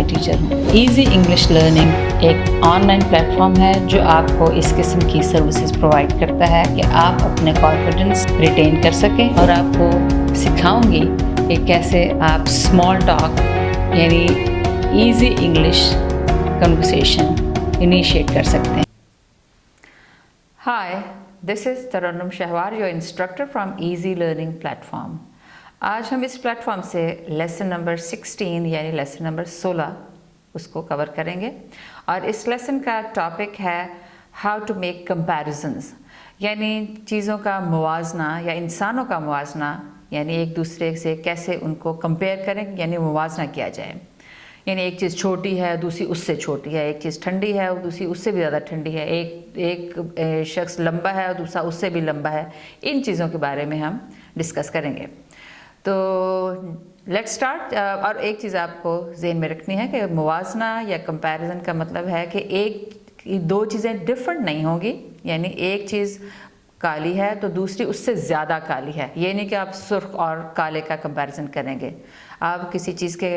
Teacher हूँ। Easy English learning एक online platform है जो आपको इस किस्म की सर्विसेज प्रोवाइड करता है कि आप अपने कॉन्फिडेंस रिटेन कर सकें, और आपको सिखाऊंगी कि कैसे आप स्मॉल टॉक यानी इजी इंग्लिश कन्वर्सेशन इनिशिएट कर सकते हैं। Hi, this is Tarannum Shahwar, your instructor from Easy Learning Platform. आज हम इस प्लेटफॉर्म से लेसन नंबर 16 यानी लेसन नंबर 16 उसको कवर करेंगे, और इस लेसन का टॉपिक है हाउ टू मेक कंपैरिजंस, यानी चीज़ों का मुवाजना या इंसानों का मुवाजना, यानी एक दूसरे से कैसे उनको कंपेयर करें यानी मुवाजना किया जाए। यानी एक चीज़ छोटी है दूसरी उससे छोटी है, एक चीज़ ठंडी है और दूसरी उससे भी ज़्यादा ठंडी है, एक शख्स लंबा है और दूसरा उससे भी लंबा है। इन चीज़ों के बारे में हम डिस्कस करेंगे। तो लेट्स स्टार्ट। और एक चीज़ आपको ज़हन में रखनी है कि मुवाजना या कंपैरिजन का मतलब है कि दो चीज़ें डिफरेंट नहीं होंगी, यानी एक चीज़ काली है तो दूसरी उससे ज़्यादा काली है। ये नहीं कि आप सुर्ख और काले का कंपैरिजन करेंगे। आप किसी चीज़ के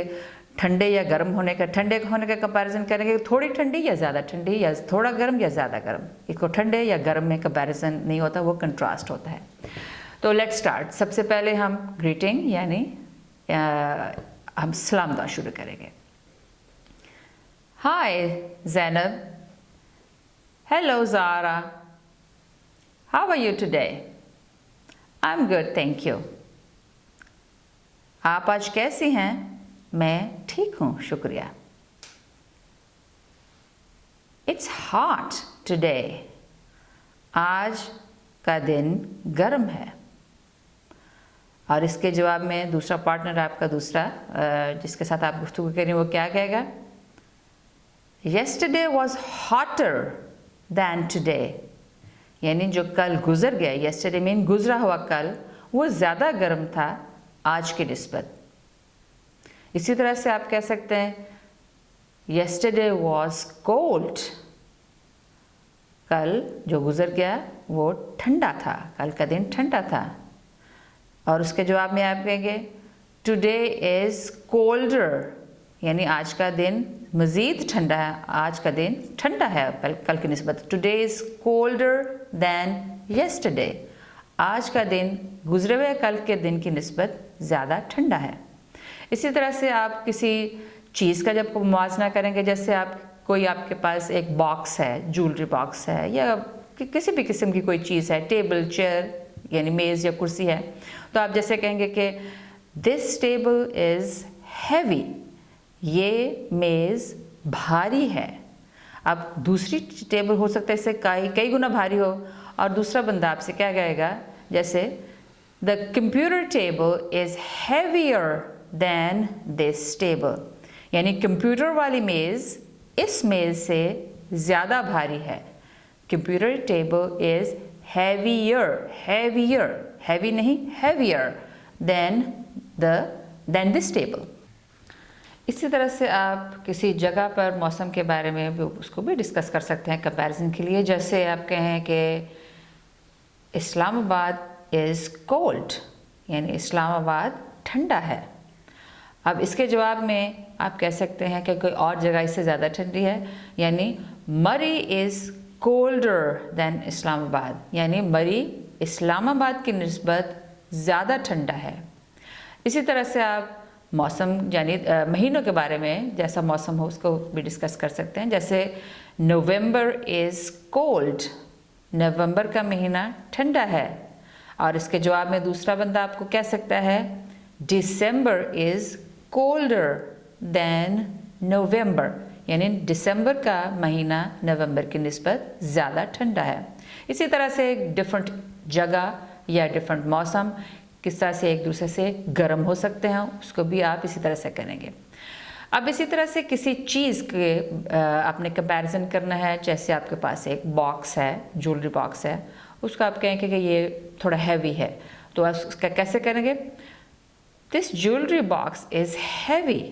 ठंडे या गर्म होने का कंपैरिजन करेंगे, थोड़ी ठंडी या ज़्यादा ठंडी, या थोड़ा गर्म या ज़्यादा गर्म। इसको ठंडे या गर्म में कंपैरिजन नहीं होता, वो कंट्रास्ट होता है। तो लेट्स स्टार्ट। सबसे पहले हम ग्रीटिंग यानी हम सलाम दुआ शुरू करेंगे। Hi Zainab, hello Zara, how are you today? I am good thank you. आप आज कैसी हैं? मैं ठीक हूँ शुक्रिया। इट्स हॉट टुडे, आज का दिन गर्म है। और इसके जवाब में दूसरा पार्टनर आपका जिसके साथ आप गुफ्तगू करें वो क्या कहेगा? Yesterday was hotter than today, यानी जो कल गुजर गया, yesterday मीन गुजरा हुआ कल, वो ज़्यादा गर्म था आज की निस्बत। इसी तरह से आप कह सकते हैं yesterday was cold, कल जो गुजर गया वो ठंडा था, कल का दिन ठंडा था। और उसके जवाब में आप कहेंगे today is colder, यानी आज का दिन मज़ीद ठंडा है, आज का दिन ठंडा है कल की निस्बत। today is colder than yesterday, आज का दिन गुजरे हुए कल के दिन की निस्बत ज़्यादा ठंडा है। इसी तरह से आप किसी चीज़ का जब मुवाजना करेंगे, जैसे कोई आपके पास एक बॉक्स है, ज्वेलरी बॉक्स है, या किसी भी किस्म की कोई चीज़ है, टेबल, चेयर यानी मेज़ या कुर्सी है, तो आप जैसे कहेंगे कि दिस टेबल इज़ हैवी, ये मेज़ भारी है। अब दूसरी टेबल हो सकता है इससे कई गुना भारी हो, और दूसरा बंदा आपसे क्या कहेगा, जैसे the computer table is heavier than this table, यानी कंप्यूटर वाली मेज़ इस मेज़ से ज़्यादा भारी है। Computer table is heavier, heavy नहीं, हैवियर देन दिस टेबल। इसी तरह से आप किसी जगह पर मौसम के बारे में भी उसको भी डिस्कस कर सकते हैं कंपैरिजन के लिए। जैसे आप कहें कि इस्लामाबाद इज़ कोल्ड, यानी इस्लामाबाद ठंडा है। अब इसके जवाब में आप कह सकते हैं कि कोई और जगह इससे ज़्यादा ठंडी है, यानी मरी इज़ कोल्डर देन इस्लामाबाद, यानी मरी इस्लामाबाद की निस्बत ज़्यादा ठंडा है। इसी तरह से आप मौसम यानी महीनों के बारे में, जैसा मौसम हो उसको भी डिस्कस कर सकते हैं। जैसे नवंबर इज़ कोल्ड, नवंबर का महीना ठंडा है। और इसके जवाब में दूसरा बंदा आपको कह सकता है दिसंबर इज़ कोल्डर देन नवंबर, यानी दिसंबर का महीना नवंबर की निस्बत ज़्यादा ठंडा है। इसी तरह से डिफरेंट जगह या डिफरेंट मौसम किस तरह से एक दूसरे से गर्म हो सकते हैं, उसको भी आप इसी तरह से करेंगे। अब इसी तरह से किसी चीज़ के आपने कंपैरिजन करना है, जैसे आपके पास एक बॉक्स है, ज्वेलरी बॉक्स है, उसको आप कहेंगे कि ये थोड़ा हैवी है, तो आप उसका कैसे करेंगे? This jewellery box is heavy,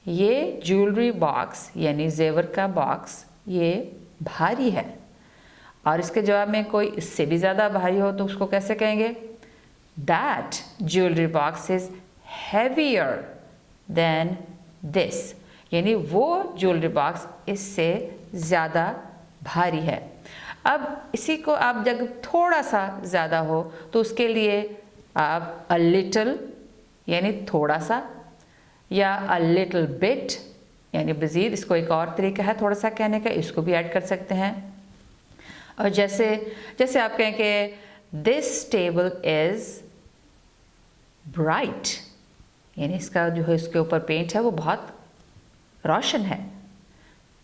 ये ज्वेलरी बॉक्स यानी जेवर का बॉक्स ये भारी है। और इसके जवाब में कोई इससे भी ज़्यादा भारी हो तो उसको कैसे कहेंगे? That jewellery box is heavier than this, यानी वो ज्वेलरी बॉक्स इससे ज़्यादा भारी है। अब इसी को आप जब थोड़ा सा ज़्यादा हो तो उसके लिए आप अ लिटल यानी थोड़ा सा, या अ लिटल बिट यानी मज़ीद, इसको एक और तरीका है थोड़ा सा कहने का, इसको भी ऐड कर सकते हैं। और जैसे आप कहें कि दिस टेबल इज़ ब्राइट, यानी इसका जो है इसके ऊपर पेंट है वो बहुत रोशन है।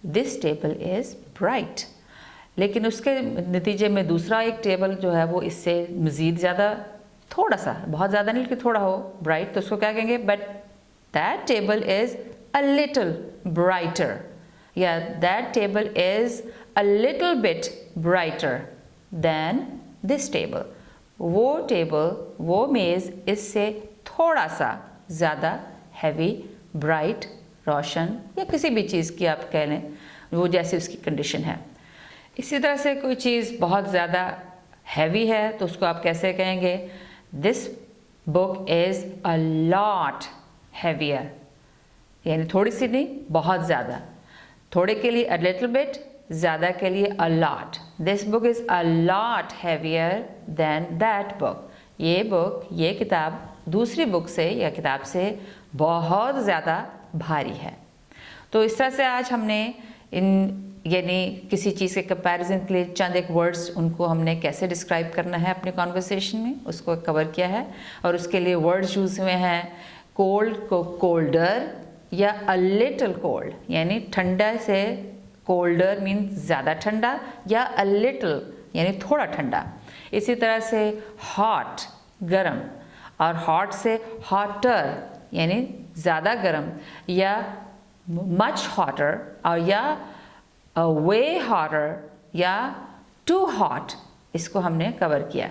दिस टेबल इज़ ब्राइट, लेकिन उसके नतीजे में दूसरा एक टेबल जो है वो इससे मज़ीद ज़्यादा, थोड़ा सा, बहुत ज़्यादा नहीं लेकिन थोड़ा हो ब्राइट, तो उसको क्या कहेंगे, but that table is a little brighter, या that table is a little bit brighter than this table. वो टेबल, वो मेज़ इससे थोड़ा सा ज़्यादा हैवी, ब्राइट, रोशन, या किसी भी चीज़ की आप कह लें, वो जैसे उसकी कंडीशन है। इसी तरह से कोई चीज़ बहुत ज़्यादा हैवी है तो उसको आप कैसे कहेंगे, this book is a lot heavier, यानी थोड़ी सी नहीं, बहुत ज़्यादा। थोड़े के लिए अ लिटिल बिट, ज़्यादा के लिए a lot. This book is a lot heavier than that book. ये किताब दूसरी बुक से या किताब से बहुत ज़्यादा भारी है। तो इस तरह से आज हमने यानी किसी चीज़ के कंपैरिजन के लिए चंद एक वर्ड्स, उनको हमने कैसे डिस्क्राइब करना है अपने कॉन्वर्सेशन में, उसको कवर किया है। और उसके लिए वर्ड्स यूज़ हुए हैं, कोल्ड को कोल्डर या अ लिटिल कोल्ड, यानी ठंडा से कोल्डर मीन ज़्यादा ठंडा, या अ लिटिल यानी थोड़ा ठंडा। इसी तरह से हॉट गर्म, और हॉट से हॉटर यानी ज़्यादा गर्म, या मच हॉटर, और या वे हॉटर, या टू हॉट, इसको हमने कवर किया।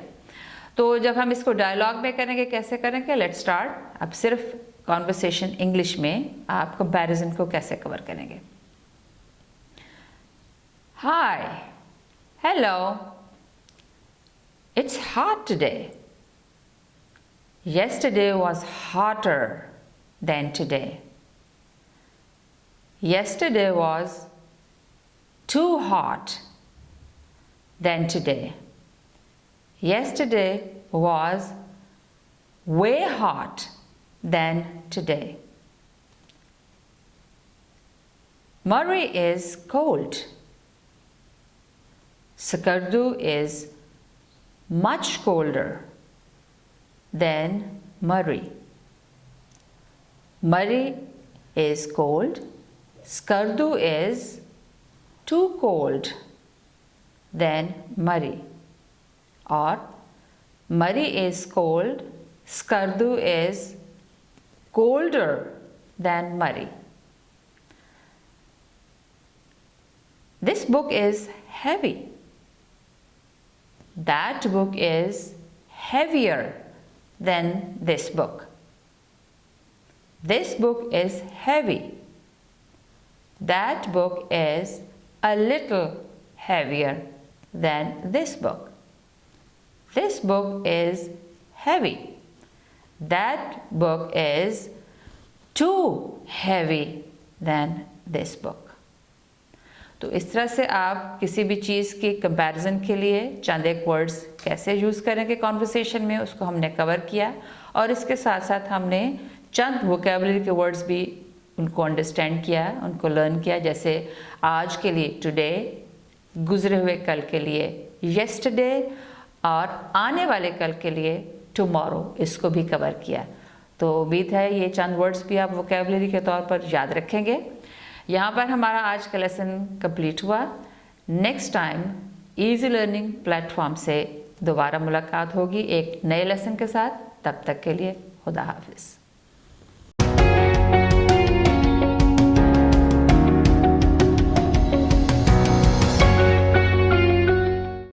तो जब हम इसको डायलॉग में करेंगे, कैसे करेंगे, लेट्स स्टार्ट। अब सिर्फ कॉन्वर्सेशन इंग्लिश में आप कंपैरिजन को कैसे कवर करेंगे। Hi, hello, it's hot today. Yesterday was hotter than today. Yesterday was too hot than today. Yesterday was way hot than today. Murray is cold. Skardu is much colder than Murray. Murray is cold. Skardu is too cold than Murray. Or Murray is cold. Skardu is colder than Murray. This book is heavy. That book is heavier than this book. This book is heavy. That book is a little heavier than this book. This book is heavy. That book is too heavy than this book. तो इस तरह से आप किसी भी चीज़ की comparison के लिए चंद एक वर्ड्स कैसे यूज़ करेंगे कॉन्वर्सेशन में, उसको हमने कवर किया। और इसके साथ साथ हमने चंद वोकैबुलरी के वर्ड्स भी उनको अंडरस्टैंड किया, उनको लर्न किया। जैसे आज के लिए टुडे, गुजरे हुए कल के लिए येस्टरडे, और आने वाले कल के लिए टुमारो, इसको भी कवर किया। तो उम्मीद है ये चंद वर्ड्स भी आप वोकैबुलरी के तौर पर याद रखेंगे। यहाँ पर हमारा आज का लेसन कंप्लीट हुआ। Next time easy learning platform से दोबारा मुलाकात होगी एक नए लेसन के साथ। तब तक के लिए खुदा हाफिज़।